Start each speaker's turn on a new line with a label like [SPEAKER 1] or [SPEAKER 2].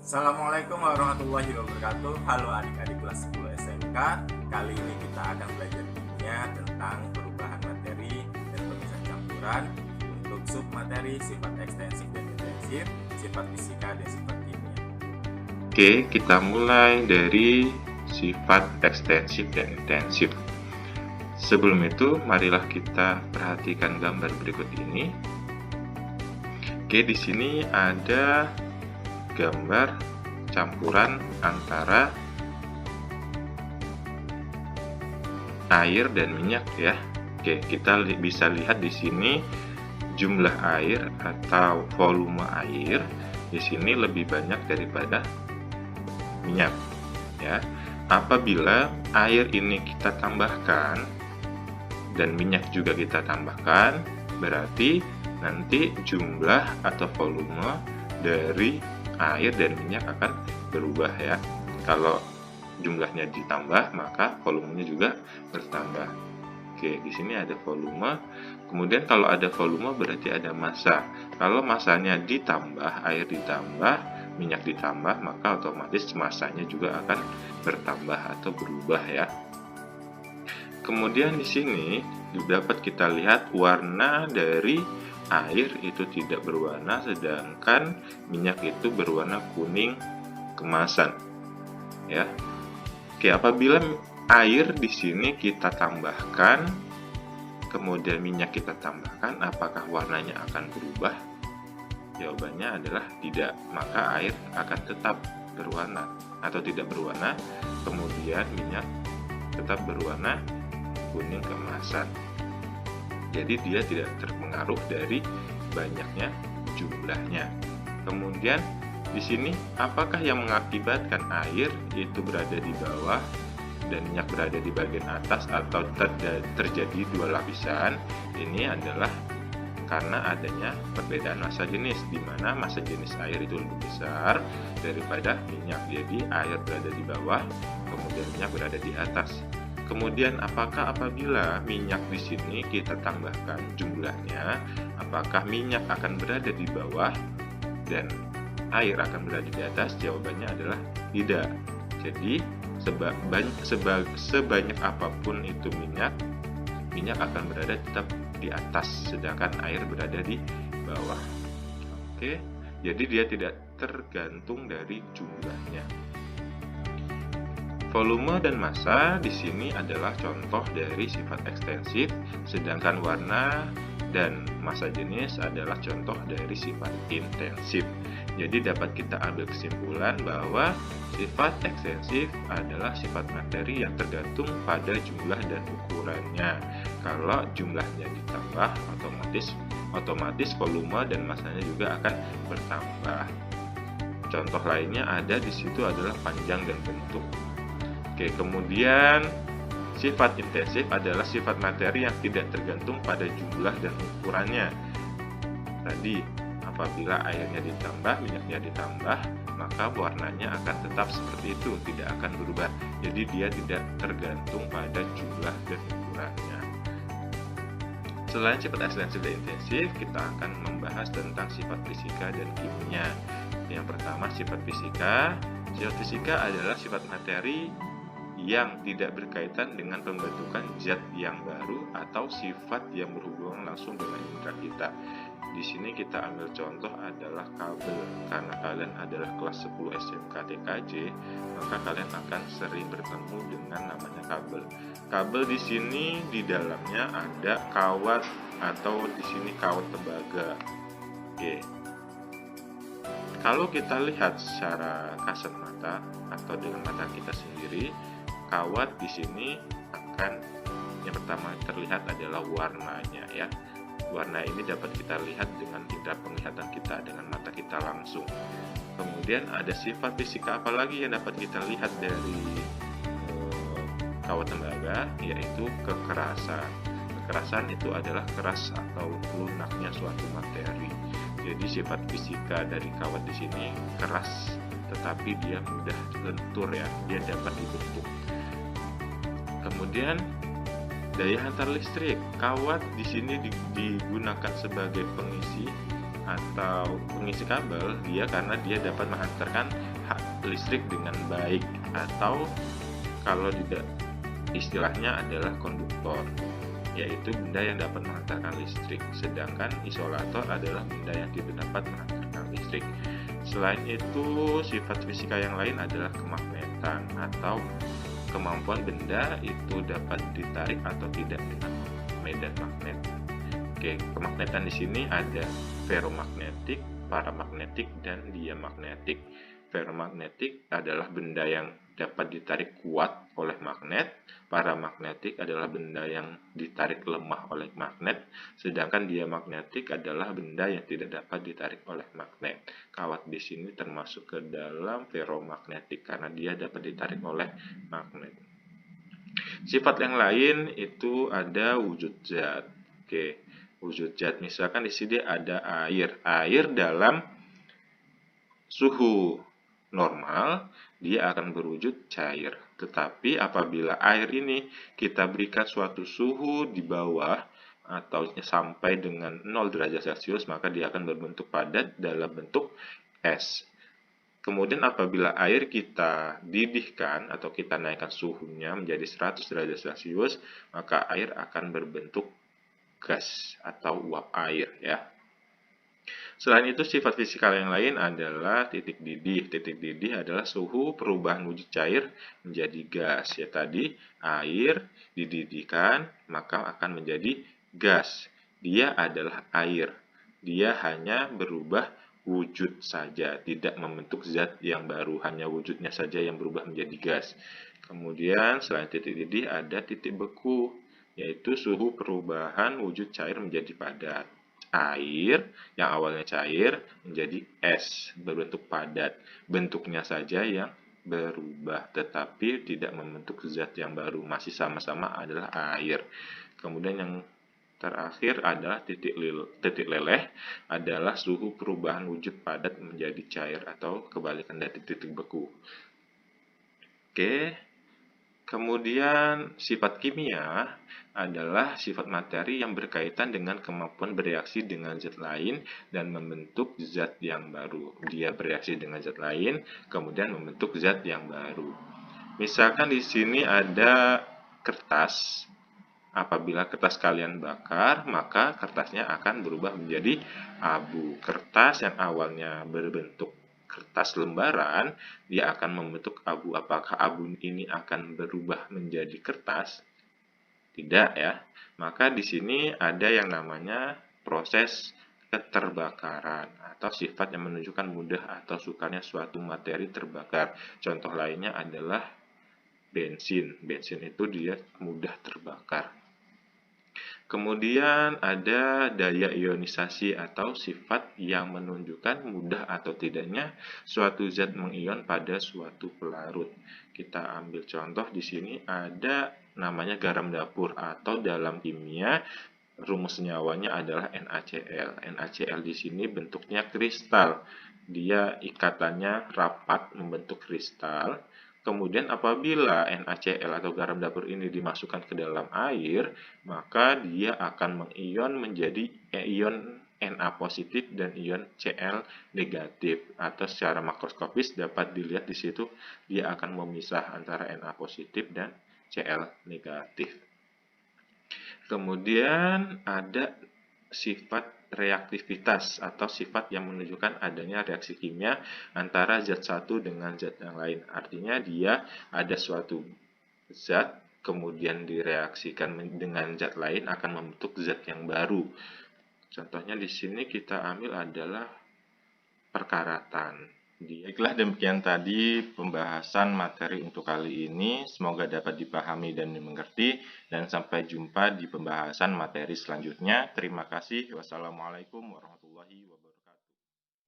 [SPEAKER 1] Assalamualaikum warahmatullahi wabarakatuh. Halo adik-adik kelas 10 SMK. Kali ini kita akan belajar kimia tentang perubahan materi dan perpisahan campuran untuk submateri, sifat ekstensif dan intensif, sifat fisika dan sifat kimia.
[SPEAKER 2] Oke, kita mulai dari sifat ekstensif dan intensif. Sebelum itu, marilah kita perhatikan gambar berikut ini. Oke, di sini ada gambar campuran antara air dan minyak ya. Oke, kita bisa lihat di sini jumlah air atau volume air di sini lebih banyak daripada minyak ya. Apabila air ini kita tambahkan dan minyak juga kita tambahkan, berarti nanti jumlah atau volume dari air dan minyak akan berubah ya. Kalau jumlahnya ditambah, maka volumenya juga bertambah. Oke, di sini ada volume. Kemudian kalau ada volume berarti ada massa. Kalau massanya ditambah, air ditambah, minyak ditambah, maka otomatis massanya juga akan bertambah atau berubah ya. Kemudian di sini dapat kita lihat warna dari air itu tidak berwarna, sedangkan minyak itu berwarna kuning kemasan ya. Oke, apabila air di sini kita tambahkan kemudian minyak kita tambahkan, apakah warnanya akan berubah? Jawabannya adalah tidak, maka air akan tetap berwarna atau tidak berwarna, kemudian minyak tetap berwarna kuning kemasan. Jadi dia tidak terpengaruh dari banyaknya jumlahnya. Kemudian di sini apakah yang mengakibatkan air itu berada di bawah dan minyak berada di bagian atas atau terjadi dua lapisan? Ini adalah karena adanya perbedaan massa jenis, di mana massa jenis air itu lebih besar daripada minyak. Jadi air berada di bawah, kemudian minyak berada di atas. Kemudian apakah apabila minyak di sini kita tambahkan jumlahnya, apakah minyak akan berada di bawah dan air akan berada di atas? Jawabannya adalah tidak. Jadi sebanyak apapun itu minyak akan berada tetap di atas, sedangkan air berada di bawah. Oke, jadi dia tidak tergantung dari jumlahnya. Volume dan massa di sini adalah contoh dari sifat ekstensif, sedangkan warna dan massa jenis adalah contoh dari sifat intensif. Jadi dapat kita ambil kesimpulan bahwa sifat ekstensif adalah sifat materi yang tergantung pada jumlah dan ukurannya. Kalau jumlahnya ditambah, otomatis volume dan massanya juga akan bertambah. Contoh lainnya ada di situ adalah panjang dan bentuk. Oke, kemudian sifat intensif adalah sifat materi yang tidak tergantung pada jumlah dan ukurannya. Tadi, apabila airnya ditambah, minyaknya ditambah, maka warnanya akan tetap seperti itu, tidak akan berubah. Jadi dia tidak tergantung pada jumlah dan ukurannya. Selain sifat ekstensif dan intensif, kita akan membahas tentang sifat fisika dan kimia. Yang pertama, sifat fisika. Sifat fisika adalah sifat materi yang tidak berkaitan dengan pembentukan zat yang baru atau sifat yang berhubungan langsung dengan indera kita. Di sini kita ambil contoh adalah kabel. Karena kalian adalah kelas 10 SMK TKJ, maka kalian akan sering bertemu dengan namanya kabel. Kabel di sini di dalamnya ada kawat atau di sini kawat tembaga. Oke. Kalau kita lihat secara kasat mata atau dengan mata kita sendiri, kawat di sini akan yang pertama terlihat adalah warnanya ya. Warna ini dapat kita lihat dengan indera penglihatan kita, dengan mata kita langsung. Kemudian ada sifat fisika apalagi yang dapat kita lihat dari kawat tembaga, yaitu kekerasan. Kekerasan itu adalah keras atau lunaknya suatu materi. Jadi sifat fisika dari kawat di sini keras, tetapi dia mudah lentur ya, dia dapat dibentuk. Kemudian Daya hantar listrik. Kawat di sini digunakan sebagai pengisi atau pengisi kabel karena dia dapat menghantarkan listrik dengan baik, atau kalau tidak, istilahnya adalah konduktor, yaitu benda yang dapat menghantarkan listrik, sedangkan isolator adalah benda yang tidak dapat menghantarkan listrik. Selain itu, sifat fisika yang lain adalah kemagnetan atau kemampuan benda itu dapat ditarik atau tidak dengan medan magnet. Oke, kemagnetan di sini ada ferromagnetik, paramagnetik, dan diamagnetik. Ferromagnetik adalah benda yang dapat ditarik kuat oleh magnet, paramagnetik adalah benda yang ditarik lemah oleh magnet, sedangkan diamagnetik adalah benda yang tidak dapat ditarik oleh magnet. Kawat di sini termasuk ke dalam ferromagnetik karena dia dapat ditarik oleh magnet. Sifat yang lain itu ada wujud zat. Oke, wujud zat misalkan di sini ada air. Air dalam suhu normal dia akan berwujud cair. Tetapi apabila air ini kita berikan suatu suhu di bawah atau sampai dengan 0 derajat Celcius, maka dia akan berbentuk padat dalam bentuk es. Kemudian apabila air kita didihkan atau kita naikkan suhunya menjadi 100 derajat Celcius, maka air akan berbentuk gas atau uap air ya. Selain itu, sifat fisikal yang lain adalah titik didih. Titik didih adalah suhu perubahan wujud cair menjadi gas. Ya tadi, air dididihkan maka akan menjadi gas. Dia adalah air. Dia hanya berubah wujud saja, tidak membentuk zat yang baru, hanya wujudnya saja yang berubah menjadi gas. Kemudian selain titik didih ada titik beku, yaitu suhu perubahan wujud cair menjadi padat. Air yang awalnya cair menjadi es berbentuk padat, bentuknya saja yang berubah tetapi tidak membentuk zat yang baru, masih sama-sama adalah air. Kemudian yang terakhir adalah titik leleh adalah suhu perubahan wujud padat menjadi cair atau kebalikan dari titik beku. Oke. Kemudian sifat kimia adalah sifat materi yang berkaitan dengan kemampuan bereaksi dengan zat lain dan membentuk zat yang baru. Dia bereaksi dengan zat lain, kemudian membentuk zat yang baru. Misalkan di sini ada kertas. Apabila kertas kalian bakar, maka kertasnya akan berubah menjadi abu. Kertas yang awalnya berbentuk kertas lembaran, dia akan membentuk abu. Apakah abu ini akan berubah menjadi kertas? Tidak ya. Maka di sini ada yang namanya proses keterbakaran atau sifat yang menunjukkan mudah atau sukanya suatu materi terbakar. Contoh lainnya adalah bensin. Bensin itu dia mudah terbakar. Kemudian ada daya ionisasi atau sifat yang menunjukkan mudah atau tidaknya suatu zat mengion pada suatu pelarut. Kita ambil contoh di sini ada namanya garam dapur atau dalam kimia rumus senyawanya adalah NaCl. NaCl di sini bentuknya kristal. Dia ikatannya rapat membentuk kristal. Kemudian apabila NaCl atau garam dapur ini dimasukkan ke dalam air, maka dia akan mengion menjadi ion Na positif dan ion Cl negatif. Atau secara makroskopis dapat dilihat di situ dia akan memisah antara Na positif dan Cl negatif. Kemudian ada sifat reaktivitas atau sifat yang menunjukkan adanya reaksi kimia antara zat satu dengan zat yang lain. Artinya dia ada suatu zat kemudian direaksikan dengan zat lain akan membentuk zat yang baru. Contohnya di sini kita ambil adalah perkaratan. Baiklah, demikian tadi pembahasan materi untuk kali ini. Semoga dapat dipahami dan dimengerti. Dan sampai jumpa di pembahasan materi selanjutnya. Terima kasih. Wassalamualaikum warahmatullahi wabarakatuh.